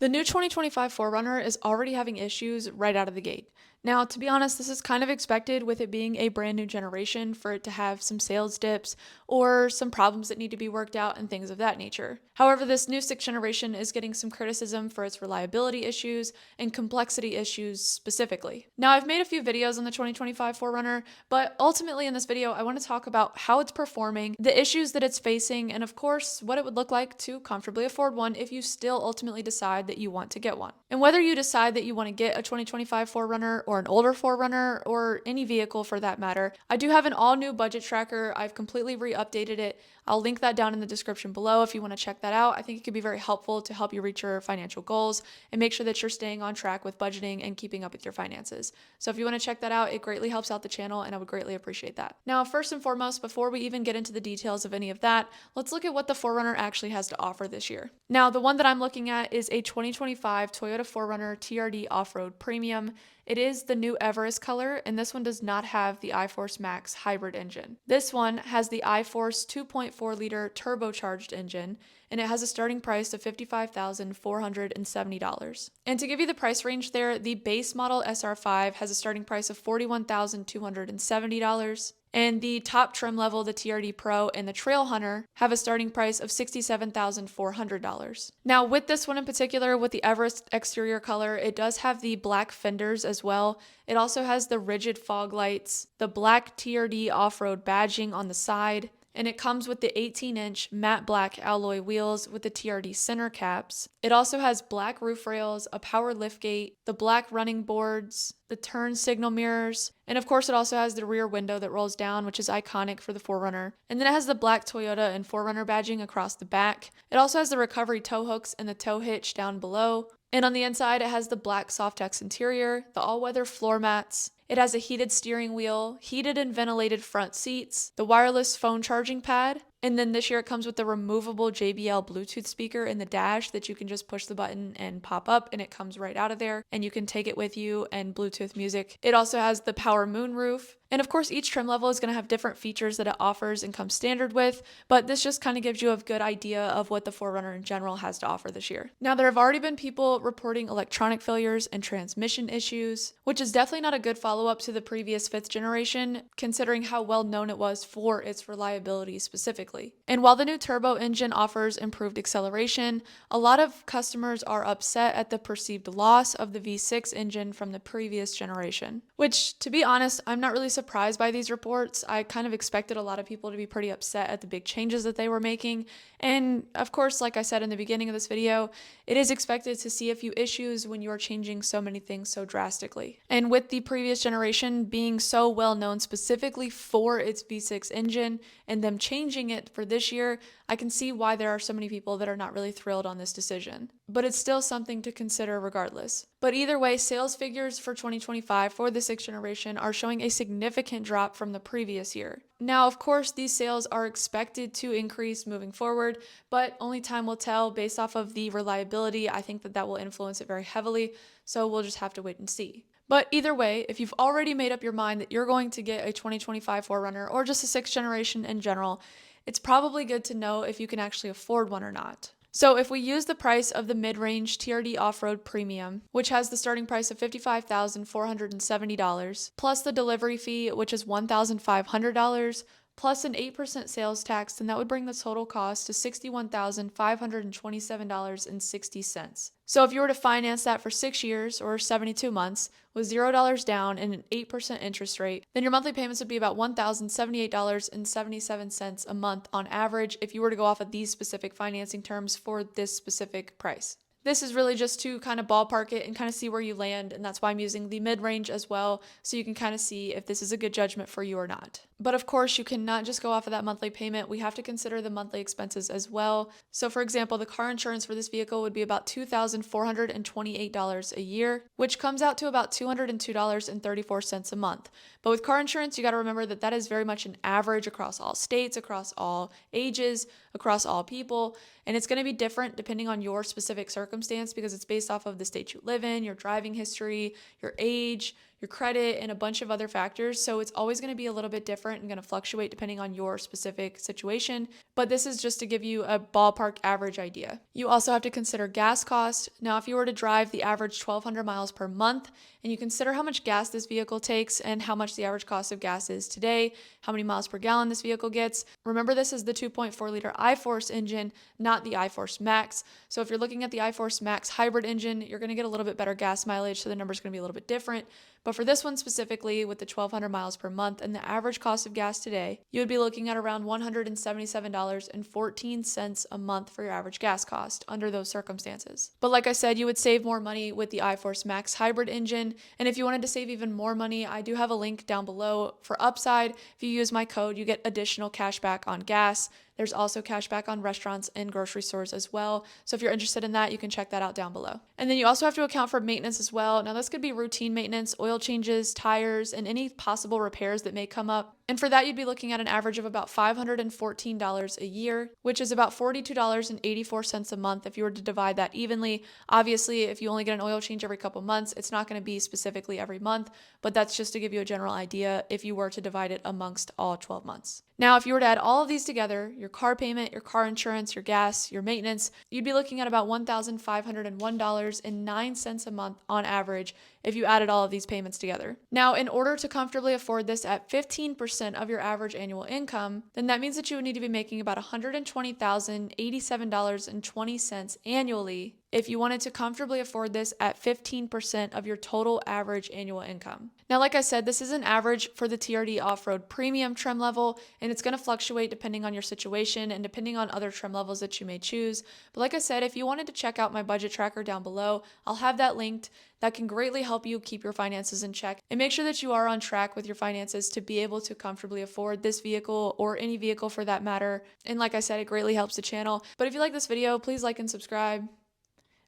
The new 2025 4Runner is already having issues right out of the gate. Now, to be honest, this is kind of expected with it being a brand new generation for it to have some sales dips or some problems that need to be worked out and things of that nature. However, this new 6th generation is getting some criticism for its reliability issues and complexity issues specifically. Now, I've made a few videos on the 2025 4Runner, but ultimately in this video, I want to talk about how it's performing, the issues that it's facing, and of course, what it would look like to comfortably afford one if you still ultimately decide that you want to get one. And whether you decide that you want to get a 2025 4Runner or an older 4Runner or any vehicle for that matter, I do have an all new budget tracker. I've completely re-updated it. I'll link that down in the description below if you want to check that out. I think it could be very helpful to help you reach your financial goals and make sure that you're staying on track with budgeting and keeping up with your finances. So if you want to check that out, it greatly helps out the channel and I would greatly appreciate that. Now, first and foremost, before we even get into the details of any of that, let's look at what the 4Runner actually has to offer this year. Now, the one that I'm looking at is a 2025 Toyota 4Runner TRD Off-Road Premium. It is the new Everest color, and this one does not have the iForce Max hybrid engine. This one has the iForce 2.4-liter turbocharged engine, and it has a starting price of $55,470. And to give you the price range there, the base model SR5 has a starting price of $41,270. And the top trim level, the TRD Pro and the Trail Hunter, have a starting price of $67,400. Now, with this one in particular, with the Everest exterior color, it does have the black fenders as well. It also has the rigid fog lights, the black TRD off-road badging on the side, and it comes with the 18-inch matte black alloy wheels with the TRD center caps. It also has black roof rails, a power liftgate, the black running boards, the turn signal mirrors, and of course it also has the rear window that rolls down, which is iconic for the 4Runner. And then it has the black Toyota and 4Runner badging across the back. It also has the recovery tow hooks and the tow hitch down below. And on the inside, it has the black Softex interior, the all-weather floor mats. It has a heated steering wheel, heated and ventilated front seats, the wireless phone charging pad, and then this year it comes with the removable JBL Bluetooth speaker in the dash that you can just push the button and pop up and it comes right out of there and you can take it with you and Bluetooth music. It also has the power moonroof. And of course, each trim level is going to have different features that it offers and comes standard with, but this just kind of gives you a good idea of what the 4Runner in general has to offer this year. Now, there have already been people reporting electronic failures and transmission issues, which is definitely not a good follow-up to the previous 5th generation, considering how well known it was for its reliability specifically. And while the new turbo engine offers improved acceleration, a lot of customers are upset at the perceived loss of the V6 engine from the previous generation, which, to be honest, I'm not really surprised by these reports. I kind of expected a lot of people to be pretty upset at the big changes that they were making. And of course, like I said in the beginning of this video, it is expected to see a few issues when you are changing so many things so drastically. And with the previous generation being so well known specifically for its V6 engine and them changing it for this year, I can see why there are so many people that are not really thrilled on this decision. But it's still something to consider regardless. But either way, sales figures for 2025 for the 6th generation are showing a significant drop from the previous year. Now, of course, these sales are expected to increase moving forward, but only time will tell based off of the reliability. I think that will influence it very heavily, so we'll just have to wait and see. But either way, if you've already made up your mind that you're going to get a 2025 4Runner or just a 6th generation in general, it's probably good to know if you can actually afford one or not. So if we use the price of the mid-range TRD Off-Road Premium, which has the starting price of $55,470, plus the delivery fee, which is $1,500, plus an 8% sales tax, then that would bring the total cost to $61,527.60. So if you were to finance that for 6 years or 72 months with $0 down and an 8% interest rate, then your monthly payments would be about $1,078.77 a month on average if you were to go off of these specific financing terms for this specific price. This is really just to kind of ballpark it and kind of see where you land, and that's why I'm using the mid-range as well, so you can kind of see if this is a good judgment for you or not. But of course, you cannot just go off of that monthly payment. We have to consider the monthly expenses as well. So for example, the car insurance for this vehicle would be about $2,428 a year, which comes out to about $202.34 a month. But with car insurance, you got to remember that that is very much an average across all states, across all ages, across all people, and it's going to be different depending on your specific circumstance because it's based off of the state you live in, your driving history, your age, your credit, and a bunch of other factors. So it's always going to be a little bit different and going to fluctuate depending on your specific situation. But this is just to give you a ballpark average idea. You also have to consider gas cost. Now, if you were to drive the average 1,200 miles per month, and you consider how much gas this vehicle takes and how much the average cost of gas is today, how many miles per gallon this vehicle gets. Remember, this is the 2.4 liter iForce engine, not the iForce Max. So if you're looking at the iForce Max hybrid engine, you're going to get a little bit better gas mileage, so the number's going to be a little bit different. But for this one specifically, with the 1,200 miles per month and the average cost of gas today, you would be looking at around $177.14 a month for your average gas cost under those circumstances. But like I said, you would save more money with the iForce Max hybrid engine. And if you wanted to save even more money, I do have a link down below for upside. If you use my code, you get additional cash back on gas. There's also cash back on restaurants and grocery stores as well. So if you're interested in that, you can check that out down below. And then you also have to account for maintenance as well. Now, this could be routine maintenance, oil changes, tires, and any possible repairs that may come up. And for that, you'd be looking at an average of about $514 a year, which is about $42.84 a month if you were to divide that evenly. Obviously, if you only get an oil change every couple months, it's not going to be specifically every month, but that's just to give you a general idea if you were to divide it amongst all 12 months. Now, if you were to add all of these together, your car payment, your car insurance, your gas, your maintenance, you'd be looking at about $1,501.09 a month on average if you added all of these payments together. Now, in order to comfortably afford this at 15% of your average annual income, then that means that you would need to be making about $120,087.20 annually if you wanted to comfortably afford this at 15% of your total average annual income. Now, like I said, this is an average for the TRD off-road premium trim level, and it's going to fluctuate depending on your situation and depending on other trim levels that you may choose. But like I said, if you wanted to check out my budget tracker down below, I'll have that linked. That can greatly help you keep your finances in check and make sure that you are on track with your finances to be able to comfortably afford this vehicle or any vehicle for that matter. And like I said, it greatly helps the channel. But if you like this video, please like and subscribe,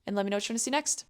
and let me know what you want to see next.